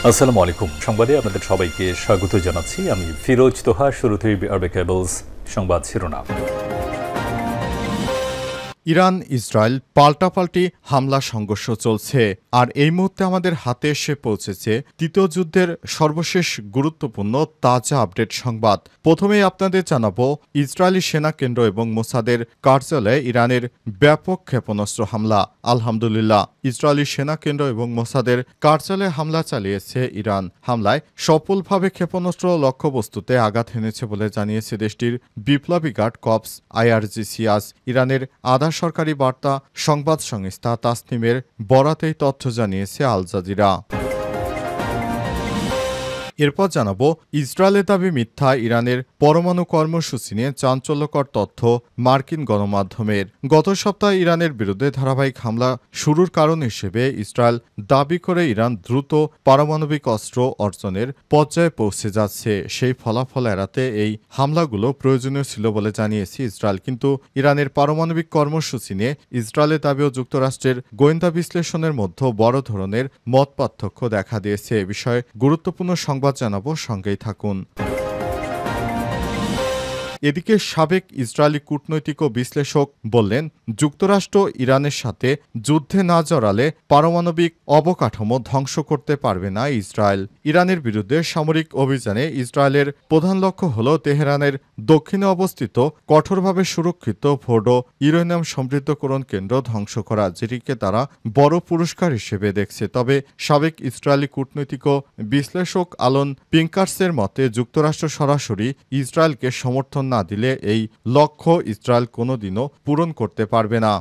আসসালামু আলাইকুম। সংবাদে আপনাদের সবাইকে স্বাগত জানাচ্ছি। আমি ফিরোজ তোহা। শুরুতেই আরবে কেবলস সংবাদ শিরোনাম। ইরান ইসরায়েল পাল্টাপাল্টি হামলা সংঘর্ষ চলছে, আর এই মুহূর্তে আমাদের হাতে এসে পৌঁছেছে তৃতীয় যুদ্ধের সর্বশেষ গুরুত্বপূর্ণ তাজা আপডেট সংবাদ। প্রথমেই আপনাদের জানাবো, ইসরায়েলি সেনা কেন্দ্র এবং মোসাদের কার্যালয়ে ইরানের ব্যাপক ক্ষেপণাস্ত্র হামলা। আলহামদুলিল্লাহ, ইসরায়েলি সেনা কেন্দ্র এবং মোসাদের কার্যালয়ে হামলা চালিয়েছে ইরান। হামলায় সফলভাবে ক্ষেপণাস্ত্র লক্ষ্যবস্তুতে আঘাত হেনেছে বলে জানিয়েছে দেশটির বিপ্লবী গার্ড কর্পস আইআরজিসি। আজ ইরানের আধা সরকারি বার্তা সংবাদ সংস্থা তাসনিমের বরাতেই তথ্য জানিয়েছে আল জাজিরা। এরপর জানাবো, ইসরায়েলের দাবি মিথ্যা, ইরানের পরমাণু কর্মসূচি নিয়ে চাঞ্চল্যকর তথ্য মার্কিন গণমাধ্যমের। গত সপ্তাহে ইরানের বিরুদ্ধে ধারাবাহিক হামলা শুরুর কারণ হিসেবে ইসরায়েল দাবি করে ইরান দ্রুত পারমাণবিক অস্ত্র অর্জনের পর্যায়ে পৌঁছে যাচ্ছে। সেই ফলাফল এড়াতে এই হামলাগুলো প্রয়োজনীয় ছিল বলে জানিয়েছে ইসরায়েল। কিন্তু ইরানের পারমাণবিক কর্মসূচি নিয়ে ইসরায়েলের দাবি ও যুক্তরাষ্ট্রের গোয়েন্দা বিশ্লেষণের মধ্যে বড় ধরনের মতপার্থক্য দেখা দিয়েছে। এ বিষয়ে গুরুত্বপূর্ণ সংবাদ জানাবো, সঙ্গেই থাকুন। এদিকে সাবেক ইসরায়েলি কূটনৈতিক ও বিশ্লেষক বললেন, যুক্তরাষ্ট্র ইরানের সাথে যুদ্ধে না জড়ালে পারমাণবিক অবকাঠামো ধ্বংস করতে পারবে না ইসরায়েল। ইরানের বিরুদ্ধে সামরিক অভিযানে ইসরায়েলের প্রধান লক্ষ্য হল তেহরানের দক্ষিণে অবস্থিত কঠোরভাবে সুরক্ষিত ফোর্ডো ইউরেনিয়াম সমৃদ্ধকরণ কেন্দ্র ধ্বংস করা, যেটিকে তারা বড় পুরস্কার হিসেবে দেখছে। তবে সাবেক ইসরায়েলি কূটনৈতিক ও বিশ্লেষক আলন পিঙ্কার্সের মতে, যুক্তরাষ্ট্র সরাসরি ইসরায়েলকে সমর্থন না দিলে এই লক্ষ্য ইসরায়েল কোনোদিনও পূরণ করতে পারবে না।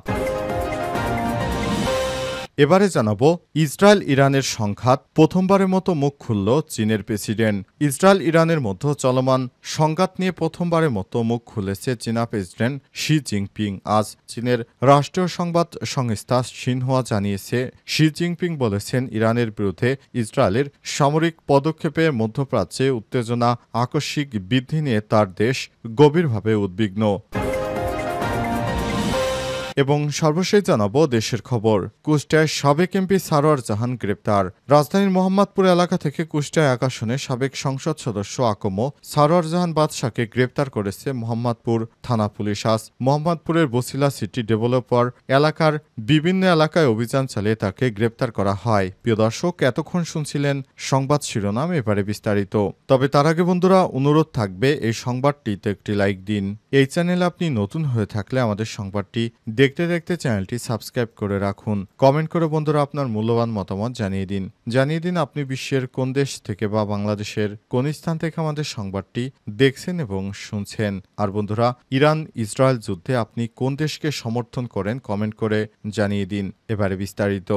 এবারে জানাবো, ইসরায়েল ইরানের সংঘাত, প্রথমবারের মতো মুখ খুলল চীনের প্রেসিডেন্ট। ইসরায়েল ইরানের মধ্যে চলমান সংঘাত নিয়ে প্রথমবারের মতো মুখ খুলেছে চীনা প্রেসিডেন্ট শি জিনপিং। আজ চীনের রাষ্ট্রীয় সংবাদ সংস্থা সিনহুয়া জানিয়েছে, শি জিনপিং বলেছেন, ইরানের বিরুদ্ধে ইসরায়েলের সামরিক পদক্ষেপে মধ্যপ্রাচ্যে উত্তেজনা আকস্মিক বৃদ্ধি নিয়ে তার দেশ গভীরভাবে উদ্বিগ্ন। এবং সর্বশেষ জানাবো দেশের খবর। কুষ্টিয়ায় সাবেক এমপি সারোয়ার জাহান গ্রেপ্তার। রাজধানীর মোহাম্মদপুর এলাকা থেকে কুষ্টিয়া ১ আসনে সাবেক সংসদ সদস্য আকম সারোয়ার জাহান বাদশাকে গ্রেপ্তার করেছে মোহাম্মদপুর থানা পুলিশ। আজ মোহাম্মদপুরের বছিলা সিটি ডেভেলপার এলাকার বিভিন্ন এলাকায় অভিযান চালিয়ে তাকে গ্রেপ্তার করা হয়। প্রিয় দর্শক, এতক্ষণ শুনছিলেন সংবাদ শিরোনাম, এবারে বিস্তারিত। তবে তার আগে বন্ধুরা, অনুরোধ থাকবে এই সংবাদটিতে একটি লাইক দিন। এই চ্যানেলে আপনি নতুন হয়ে থাকলে আমাদের সংবাদটি দেখতে দেখতে চ্যানেলটি সাবস্ক্রাইব করে রাখুন। কমেন্ট করে বন্ধুরা আপনার মূল্যবান মতামত জানিয়ে দিন আপনি বিশ্বের কোন দেশ থেকে বা বাংলাদেশের কোন স্থান থেকে আমাদের সংবাদটি দেখছেন এবং শুনছেন। আর বন্ধুরা, ইরান ইসরায়েল যুদ্ধে আপনি কোন দেশকে সমর্থন করেন কমেন্ট করে জানিয়ে দিন। এবারে বিস্তারিত।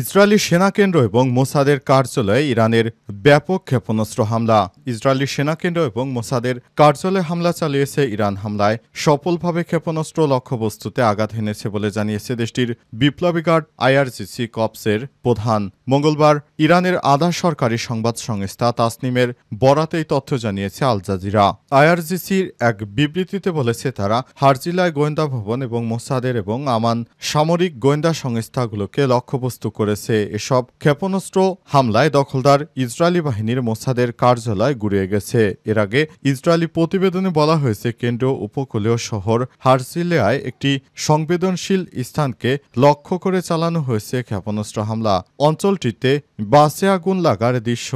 ইসরায়েলি সেনা কেন্দ্র এবং মোসাদের কার্যালয়ে ইরানের ব্যাপক ক্ষেপণাস্ত্র হামলা। ইসরায়েলি সেনা কেন্দ্র এবং মোসাদের কার্যালয়ে হামলা চালিয়েছে ইরান। হামলায় সফলভাবে ক্ষেপণাস্ত্র লক্ষ্যবস্তুতে আঘাত হেনেছে বলে জানিয়েছে দেশটির বিপ্লবী গার্ড আইআরজিসি কর্পসের প্রধান। মঙ্গলবার ইরানের আধা সরকারি সংবাদ সংস্থা তাসনিমের বরাতেই তথ্য জানিয়েছে আল জাজিরা। আইআরজিসির এক বিবৃতিতে বলেছে, তারা হারজিলায় গোয়েন্দা ভবন এবং মোসাদের এবং আমান সামরিক গোয়েন্দা সংস্থাগুলোকে লক্ষ্যবস্তু করেছে। এসব ক্ষেপণাস্ত্র হামলায় দখলদার ইসরায়েলি বাহিনীর মোসাদের কার্যালয় গুড়িয়ে গেছে। এর আগে ইসরায়েলি প্রতিবেদনে বলা হয়েছে, কেন্দ্রীয় উপকূলীয় শহর হারজিলিয়ায় একটি সংবেদনশীল স্থানকে লক্ষ্য করে চালানো হয়েছে ক্ষেপণাস্ত্র হামলা। অঞ্চলটিতে বাসে আগুন লাগার দৃশ্য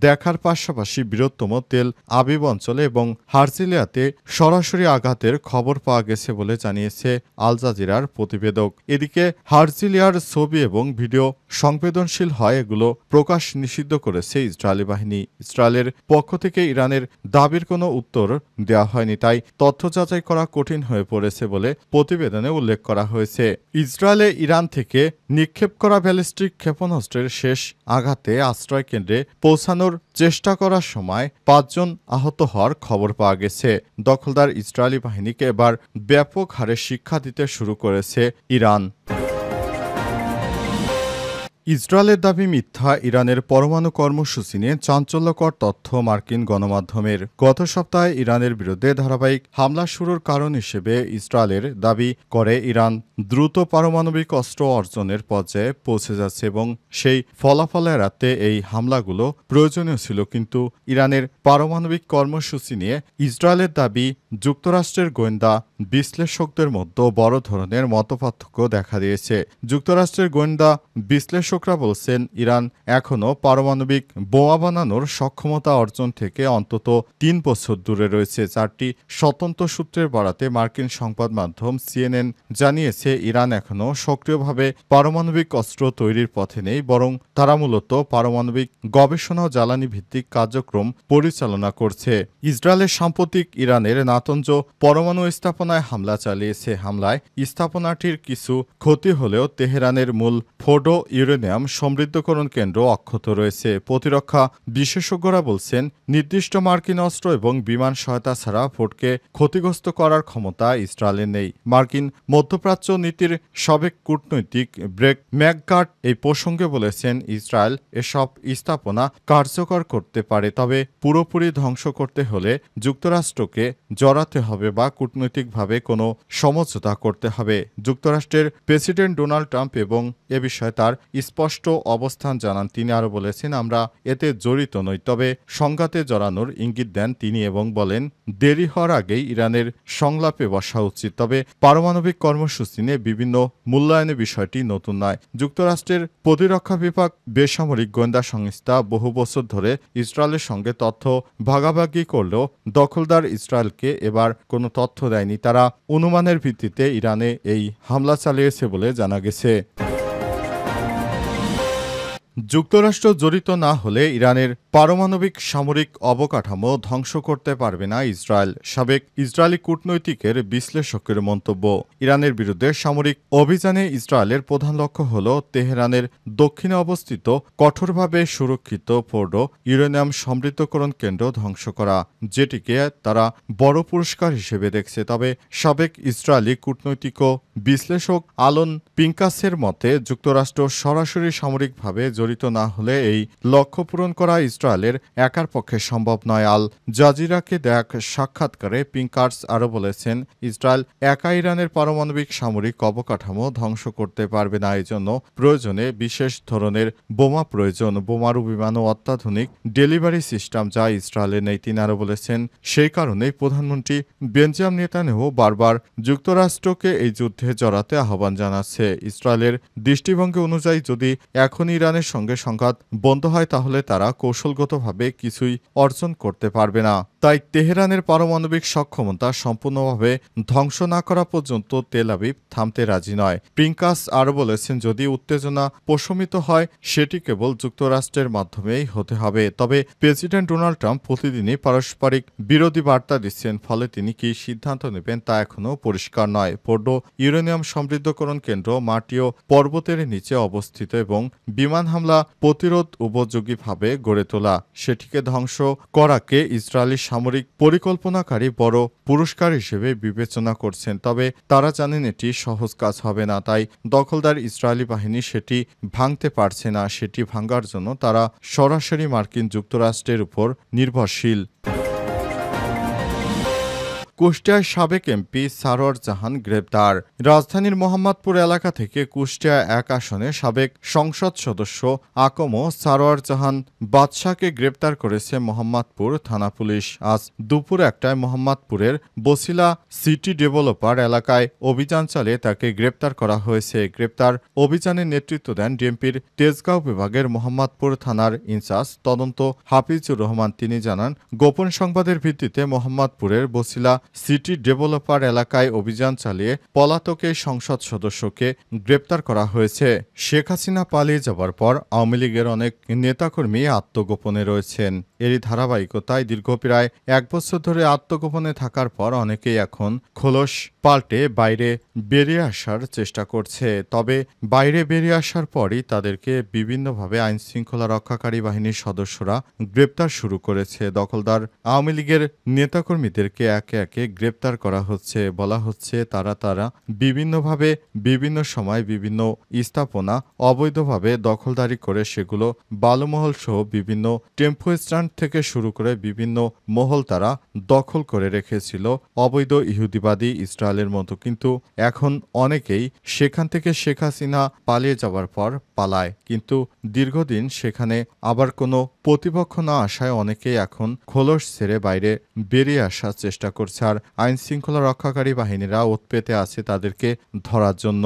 দেখার পাশাপাশি বৃহত্তম তেল আবিব অঞ্চলে এবং হারজিলিয়াতে সরাসরি আঘাতের খবর পাওয়া গেছে বলে জানিয়েছে আল জাজিরার প্রতিবেদক। এদিকে হারজিলিয়ার ছবি এবং ভিডিও সংবেদনশীল হয়, এগুলো প্রকাশ নিষিদ্ধ করেছে ইসরায়েলি বাহিনী। ইসরায়েলের পক্ষ থেকে ইরানের দাবির কোনো উত্তর দেওয়া হয়নি, তাই তথ্য যাচাই করা কঠিন হয়ে পড়েছে বলে প্রতিবেদনে উল্লেখ করা হয়েছে। ইসরায়েলে ইরান থেকে নিক্ষেপ করা ব্যালিস্টিক ক্ষেপণাস্ত্রের শেষ আঘাতে আশ্রয় কেন্দ্রে পৌঁছানোর চেষ্টা করার সময় ৫ জন আহত হওয়ার খবর পাওয়া গেছে। দখলদার ইসরায়েলি বাহিনীকে এবার ব্যাপক হারে শিক্ষা দিতে শুরু করেছে ইরান। ইসরায়েলের দাবি মিথ্যা। ইরানের পরমাণু কর্মসূচি নিয়ে চাঞ্চল্যকর তথ্য মার্কিন গণমাধ্যমের। গত সপ্তাহে ইরানের বিরুদ্ধে ধারাবাহিক হামলা শুরুর কারণ হিসেবে ইসরায়েলের দাবি করে ইরান দ্রুত পারমাণবিক অস্ত্র অর্জনের পর্যায়ে পৌঁছে যাচ্ছে এবং সেই ফলাফল এড়াতে এই হামলাগুলো প্রয়োজনীয় ছিল। কিন্তু ইরানের পারমাণবিক কর্মসূচি নিয়ে ইসরায়েলের দাবি যুক্তরাষ্ট্রের গোয়েন্দা বিশ্লেষকদের মধ্যে বড় ধরনের মতপার্থক্য দেখা দিয়েছে। যুক্তরাষ্ট্রের গোয়েন্দা বিশ্লেষকরা বলছেন ইরান এখনও পারমাণবিক বোমা বানানোর সক্ষমতা অর্জন থেকে অন্তত ৩ বছর দূরে রয়েছে। ৪টি স্বতন্ত্র সূত্রের বরাতে মার্কিন সংবাদ মাধ্যম সিএনএন জানিয়েছে ইরান এখনও সক্রিয়ভাবে পারমাণবিক অস্ত্র তৈরির পথে নেই, বরং তারা মূলত পারমাণবিক গবেষণা ও জ্বালানি ভিত্তিক কার্যক্রম পরিচালনা করছে। ইসরায়েলের সাম্প্রতিক ইরানের নাতঞ্জ পরমাণু স্থাপনায় হামলা চালিয়েছে। হামলায় স্থাপনাটির কিছু ক্ষতি হলেও তেহরানের মূল ফোর্ডো ইউরেনিয়াম সমৃদ্ধকরণ কেন্দ্র অক্ষত রয়েছে। প্রতিরক্ষা বিশেষজ্ঞরা বলছেন নির্দিষ্ট মার্কিন অস্ত্র এবং বিমান সহায়তা ছাড়া ফোর্ডকে ক্ষতিগ্রস্ত করার ক্ষমতা ইসরায়েলের নেই। মার্কিন মধ্যপ্রাচ্য নীতির সাবেক কূটনৈতিক ব্রেক ম্যাকগার্ট এই প্রসঙ্গে বলেছেন ইসরায়েল এসব স্থাপনা কার্যকর করতে পারে, তবে পুরোপুরি ধ্বংস করতে হলে যুক্তরাষ্ট্রকে জড়াতে হবে বা কূটনৈতিকভাবে কোনো সমঝোতা করতে হবে। যুক্তরাষ্ট্রের প্রেসিডেন্ট ডোনাল্ড ট্রাম্প এবং এ বিষয়ে তার স্পষ্ট অবস্থান জানান। তিনি আরও বলেছেন, আমরা এতে জড়িত নই, তবে সংঘাতে জড়ানোর ইঙ্গিত দেন তিনি এবং বলেন দেরি হওয়ার আগেই ইরানের সংলাপে বসা উচিত। তবে পারমাণবিক কর্মসূচি নিয়ে বিভিন্ন মূল্যায়নের বিষয়টি নতুন নয়। যুক্তরাষ্ট্রের প্রতিরক্ষা বিভাগ বেসামরিক গোয়েন্দা সংস্থা বহু বছর ধরে ইসরায়েলের সঙ্গে তথ্য ভাগাভাগি করলেও দখলদার ইসরায়েলকে এবার কোনো তথ্য দেয়নি। তারা অনুমানের ভিত্তিতে ইরানে এই হামলা চালিয়েছে বলে জানা গেছে। যুক্তরাষ্ট্র জড়িত না হলে ইরানের পারমাণবিক সামরিক অবকাঠামো ধ্বংস করতে পারবে না ইসরায়েল। সাবেক ইসরায়েলি কূটনৈতিকের বিশ্লেষকের মন্তব্য। ইরানের বিরুদ্ধে সামরিক অভিযানে ইসরায়েলের প্রধান লক্ষ্য হল তেহরানের দক্ষিণে অবস্থিত কঠোরভাবে সুরক্ষিত ফোর্ডো ইউরেনিয়াম সমৃদ্ধকরণ কেন্দ্র ধ্বংস করা, যেটিকে তারা বড় পুরস্কার হিসেবে দেখছে। তবে সাবেক ইসরায়েলি কূটনৈতিক ও বিশ্লেষক আলন পিঙ্কাসের মতে যুক্তরাষ্ট্র সরাসরি সামরিকভাবে জড়িত না হলে এই লক্ষ্য পূরণ করা ইসরায়েলের একার পক্ষে সম্ভব নয়। আল জাজিরাকে দেয়া সাক্ষাৎকারে পিঙ্কার্স আরও বলেছেন ইসরায়েল একা ইরানের পারমাণবিক সামরিক অবকাঠামো ধ্বংস করতে পারবে না, এজন্য প্রয়োজনে বিশেষ ধরনের বোমা প্রয়োজন, বোমারু বিমান ও অত্যাধুনিক ডেলিভারি সিস্টেম যা ইসরায়েলের নেই। তিনি আরও বলেছেন সেই কারণেই প্রধানমন্ত্রী বেঞ্জামিন নেতানিয়াহু বারবার যুক্তরাষ্ট্রকে এই যুদ্ধে জড়াতে আহ্বান জানাচ্ছে। ইসরায়েলের দৃষ্টিভঙ্গি অনুযায়ী যদি এখন ইরানের সঙ্গে সংঘাত বন্ধ হয় তাহলে তারা কৌশলগতভাবে কিছুই অর্জন করতে পারবে না। তাই তেহরানের পারমাণবিক সক্ষমতা সম্পূর্ণভাবে ধ্বংস না করা পর্যন্ত তেল আবিব থামতে রাজি নয়। প্রিঙ্কাস আরও বলেছেন যদি উত্তেজনা প্রশমিত হয় সেটি কেবল যুক্তরাষ্ট্রের মাধ্যমেই হতে হবে। তবে প্রেসিডেন্ট ডোনাল্ড ট্রাম্প প্রতিদিনই পারস্পরিক বিরোধী বার্তা দিচ্ছেন, ফলে তিনি কি সিদ্ধান্ত নেবেন তা এখনও পরিষ্কার নয়। ফোর্ডো ইউরেনিয়াম সমৃদ্ধকরণ কেন্দ্র মাটি ও পর্বতের নিচে অবস্থিত এবং বিমান হামলা প্রতিরোধ উপযোগীভাবে গড়ে তোলা। সেটিকে ধ্বংস করাকে ইসরায়েলি সামরিক পরিকল্পনাকারী বড় পুরস্কার হিসেবে বিবেচনা করছেন। তবে তারা জানেন এটি সহজ কাজ হবে না, তাই দখলদার ইসরায়েলি বাহিনী সেটি ভাঙতে পারছে না। সেটি ভাঙার জন্য তারা সরাসরি মার্কিন যুক্তরাষ্ট্রের উপর নির্ভরশীল। কুষ্টিয়ার সাবেক এমপি সারোয়ার জাহান গ্রেপ্তার। রাজধানীর মোহাম্মদপুর এলাকা থেকে কুষ্টিয়া ১ আসনে সাবেক সংসদ সদস্য আকম সারোয়ার জাহান বাদশাকে গ্রেপ্তার করেছে মোহাম্মদপুর থানা পুলিশ। আজ দুপুর ১টায় মোহাম্মদপুরের বছিলা সিটি ডেভেলপার এলাকায় অভিযান চালিয়ে তাকে গ্রেপ্তার করা হয়েছে। গ্রেপ্তার অভিযানের নেতৃত্ব দেন ডিএমপির তেজগাঁও বিভাগের মোহাম্মদপুর থানার ইনচার্জ তদন্ত হাফিজুর রহমান। তিনি জানান, গোপন সংবাদের ভিত্তিতে মোহাম্মদপুরের বছিলা সিটি ডেভেলপার এলাকায় অভিযান চালিয়ে পলাতক এই সংসদ সদস্যকে গ্রেপ্তার করা হয়েছে। শেখ হাসিনা পালিয়ে যাবার পর আওয়ামী লীগের অনেক নেতাকর্মী আত্মগোপনে রয়েছেন। এরই ধারাবাহিকতায় দীর্ঘ প্রায় ১ বছর ধরে আত্মগোপনে থাকার পর অনেকেই এখন খোলস পাল্টে বাইরে বেরিয়ে আসার চেষ্টা করছে। তবে বাইরে বেরিয়ে আসার পরই তাদেরকে বিভিন্নভাবে আইনশৃঙ্খলা রক্ষাকারী বাহিনীর সদস্যরা গ্রেপ্তার শুরু করেছে। দখলদার আওয়ামী লীগের নেতাকর্মীদেরকে একে একে তাদেরকে গ্রেপ্তার করা হচ্ছে। বলা হচ্ছে তারা বিভিন্নভাবে বিভিন্ন সময় বিভিন্ন স্থাপনা অবৈধভাবে দখলদারি করে সেগুলো বালুমহল সহ বিভিন্ন টেম্পো স্ট্যান্ড থেকে শুরু করে বিভিন্ন মহল তারা দখল করে রেখেছিল অবৈধ ইহুদিবাদী ইসরায়েলের মতো। কিন্তু এখন অনেকেই সেখান থেকে শেখ হাসিনা পালিয়ে যাওয়ার পর পালায়, কিন্তু দীর্ঘদিন সেখানে আবার কোনো প্রতিপক্ষ না আসায় অনেকেই এখন খোলস ছেড়ে বাইরে বেরিয়ে আসার চেষ্টা করছে। আর আইন শৃঙ্খলা রক্ষাকারী বাহিনীরা ওৎ পেতে আছে তাদেরকে ধরার জন্য।